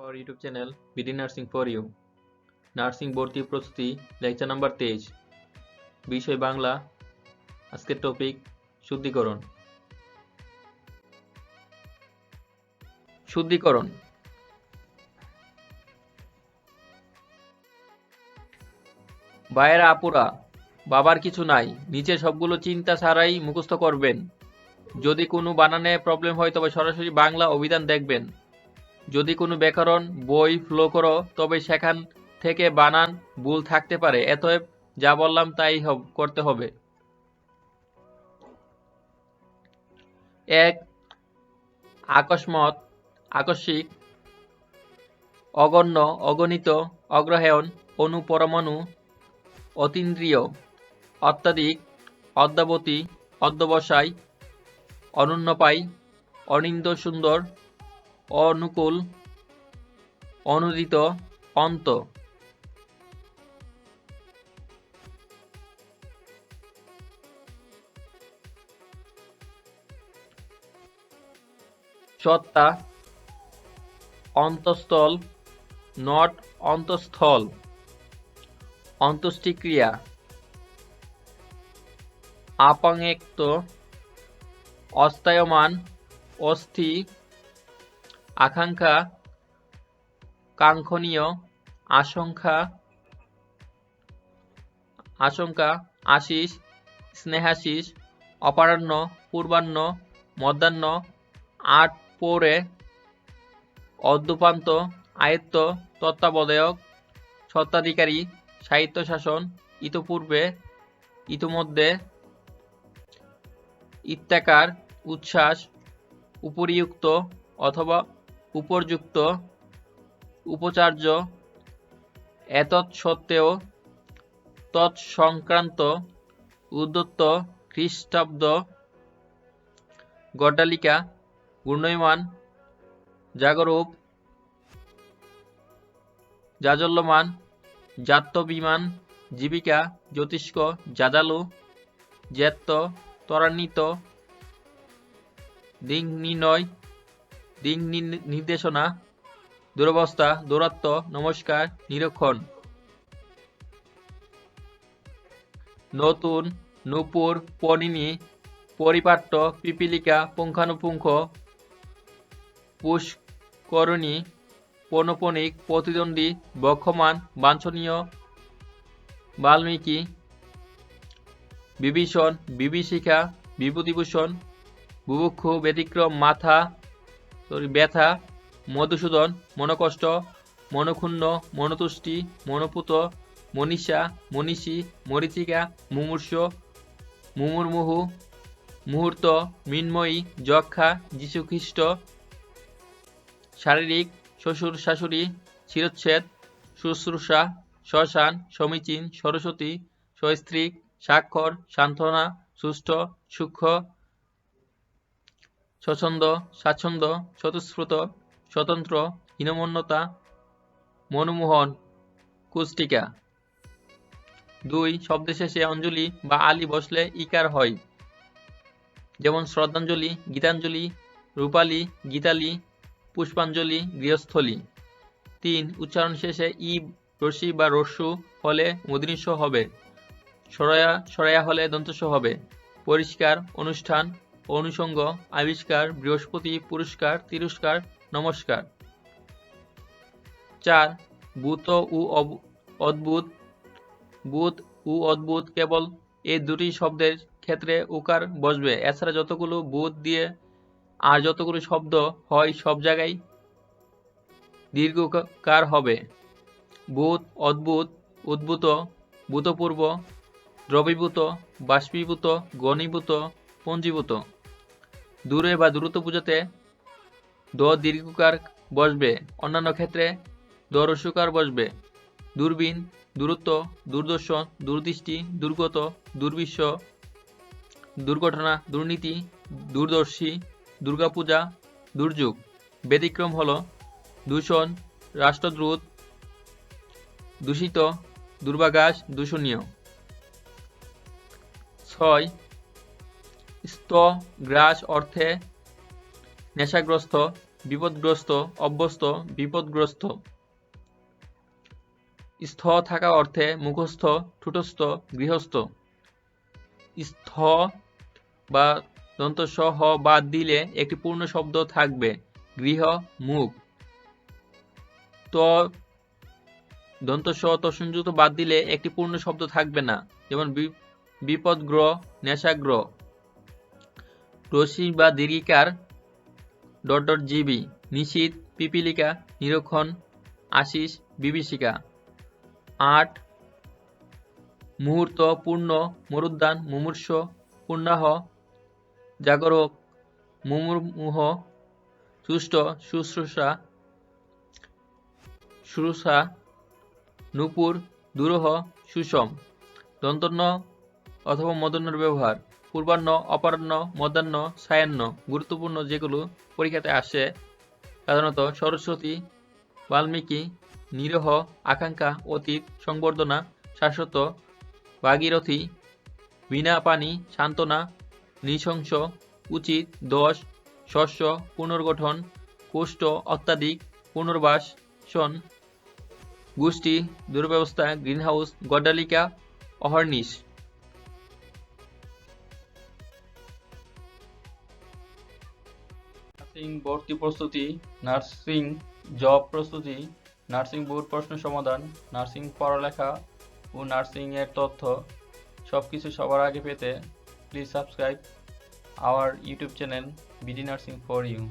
our YouTube channel BD Narsing for you. Narsing Vorti Prostuti lecture number 23 বিষয় বাংলা। আজকের topic শুদ্ধিকরণ। শুদ্ধিকরণ ভাইয়েরা আপুরা, বাবার কিছু নাই, নিচে সবগুলো চিন্তা ছাড়াই মুখস্থ করবেন। যদি কোনো বানানে প্রবলেম হয় তবে সরাসরি বাংলা অভিধান দেখবেন। যদি কোনো ব্যাকরণ বই ফলো করো তবে সেখান থেকে বানান ভুল থাকতে পারে, অতএব যা বললাম তাই করতে হবে। 1. আকস্মাৎ, আকস্মিক, অগণ্য, অগণিত, অগ্রহায়ণ, অনুপরমাণু, অতীন্দ্রিয়, অত্যাধিক, অদ্যাবধি, অধ্যবসায়, অনুন্নপায়, অনিন্দ সুন্দর, অনুকূল, অনুদিত, অন্ত। সত্তা, অন্তঃস্থল, নট অন্তঃস্থল, অন্ত্যেষ্টিক্রিয়া, আপাঙ্গেক্ত, অস্থায়মান, অস্থি, আকাঙ্ক্ষা, কাঙ্ক্ষণীয়, আশঙ্কা, আশঙ্কা, আশিস, স্নেহাশিস, অপরাহ্ন, পূর্বাহ্ন, মধ্যাহ্ন, আট পৌরে, অদ্যুপান্ত, আয়ত্ত, তত্ত্বাবধায়ক, স্বত্বাধিকারী, সাহিত্যশাসন, ইতপূর্বে, ইতোমধ্যে, ইত্যাকার, উচ্ছ্বাস, উপরিউক্ত অথবা উপর্যুক্ত, উপচার্য, এতৎসত্ত্বেও, তৎসংক্রান্ত, উদ্যত, খ্রিস্টাব্দ, গড্ডালিকা, ঘূর্ণয়মান, জাগরূপ, জাজল্যমান, জাত্যবিমান, জীবিকা, জ্যোতিষ্ক, জাজালু, জ্যেত্ত, ত্বরান্বিত, দিক নির্ণয়, দিক নির্দেশনা, দুরবস্থা, দৌরাত্ম, নমস্কার, নিরীক্ষণ। নতুন, নূপুর, পরিণী, পরিপাট্য, পিপীলিকা, পুঙ্খানুপুঙ্খ, পুষ্করণী, পৌনঃপুনিক, প্রতিদ্বন্দ্বী, বক্ষমান, বাঞ্ছনীয়, বাল্মীকি, বিভীষণ, বিভীষিকা, বিভূতিভূষণ, বুভুক্ষু, ব্যতিক্রম, মাথা ব্যথা, মধুসূদন, মনোকষ্ট, মনক্ষুণ্ণ, মনোতুষ্টি, মনোপুত, মনীষা, মনীষী, মরীচিকা, মুমূর্ষ, মুমুর্মুহু, মুহূর্ত, মৃন্ময়ী, যক্ষা, যীশুখ্রিস্ট, শারীরিক, শ্বশুর শাশুড়ি, শিরচ্ছেদ, শুশ্রূষা, শ্মশান, সমীচীন, সরস্বতী, সস্ত্রীক, স্বাক্ষর, সান্ত্বনা, সুষ্ঠ, সূক্ষ্ম, স্বচ্ছন্দ, স্বাচ্ছন্দ্য, স্বতঃস্ফূর্ত, স্বতন্ত্র, হীনমন্যতা, মনমোহন, কুষ্টিকা। 2. শব্দের শেষে অঞ্জলি বা আলি বসলে ইকার হয়, যেমন শ্রদ্ধাঞ্জলি, গীতাঞ্জলি, রূপালী, গীতালি, পুষ্পাঞ্জলি, গৃহস্থলী। 3. উচ্চারণ শেষে ই রস্যি বা রস্যু হলে মূর্ধন্য হবে, সরায়া হলে দন্তস্ব হবে। পরিষ্কার, অনুষ্ঠান, অনুষঙ্গ, আবিষ্কার, বৃহস্পতি, পুরস্কার, তিরস্কার, নমস্কার। 4. ভূত ও অদ্ভুত, ভূত ও অদ্ভুত কেবল এই দুটি শব্দের ক্ষেত্রে উকার বসবে, এছাড়া যতগুলো ভূত দিয়ে আর যতগুলো শব্দ হয় সব জায়গায় দীর্ঘকার হবে। ভূত, অদ্ভুত, উদ্ভূত, ভূতপূর্ব, দ্রবীভূত, বাষ্পীভূত, ঘনীভূত, পঞ্জীভূত। দূরে বা দূরত্ব বোঝাতে দ দীর্ঘকার বসবে, অন্যান্য ক্ষেত্রে দ হ্রস্বকার বসবে। দূরবীন, দূরত্ব, দূরদর্শন, দূরদৃষ্টি, দুর্গত, দুর্বিশ্ব, দুর্ঘটনা, দুর্নীতি, দূরদর্শী, দুর্গাপূজা, দুর্যোগ। ব্যতিক্রম হল দূষণ, রাষ্ট্রদ্রোহ, দূষিত, দুর্বাঘাস, দূষণীয়। 6. স্থ গ্রাস অর্থে নেশাগ্রস্ত, বিপদগ্রস্ত, অভ্যস্ত, বিপদগ্রস্ত। স্থ থাকা অর্থে মুখস্থ, ঠুটস্থ, গৃহস্থ। স্থ বা দন্ত স হ বাদ দিলে একটি পূর্ণ শব্দ থাকবে, গৃহ, মুখ। ত দন্ত স ত সংযুক্ত বাদ দিলে একটি পূর্ণ শব্দ থাকবে না, যেমন বিপদগ্রহ, নেশাগ্রহ। রসি বা দীর্ঘিকার জীবী, নিশীথ, পিপীলিকা, নিরীক্ষণ, আশিস, বিভীষিকা। ৮ মুহূর্ত, পূর্ণ, মরুদ্যান, মুমূর্ষ, পূর্ণাহ, জাগরক, মুমুর্মুহ, সুষ্ট, শুশ্রূষা, শুশ্রূষা, নূপুর, দুরূহ, সুষম। দন্তন্য অথবা মধ্যাহ্নের ব্যবহার: পূর্বাহ্ন, অপরাহ্ন, মধ্যাহ্ন, সায়াহ্ন। গুরুত্বপূর্ণ যেগুলো পরীক্ষাতে আসে সাধারণত: সরস্বতী, বাল্মীকি, নিরহ, আকাঙ্ক্ষা, অতীত, সংবর্ধনা, শাশ্বত, ভাগীরথী, বিনা পানি, সান্ত্বনা, নৃশংস, উচিত, দোষ, শস্য, পুনর্গঠন, কুষ্ঠ, অত্যাধিক, পুনর্বাস, শন, গোষ্ঠী, দুর্ব্যবস্থা, গ্রিনহাউস, গড্ডালিকা, অহর্নিশ। নার্সিং ভর্তি প্রস্তুতি, নার্সিং জব প্রস্তুতি, নার্সিং বোর্ড প্রশ্ন সমাধান, নার্সিং পড়ালেখা ও নার্সিং এর তথ্য সবকিছু সবার আগে পেতে please subscribe our YouTube channel BD nursing for you.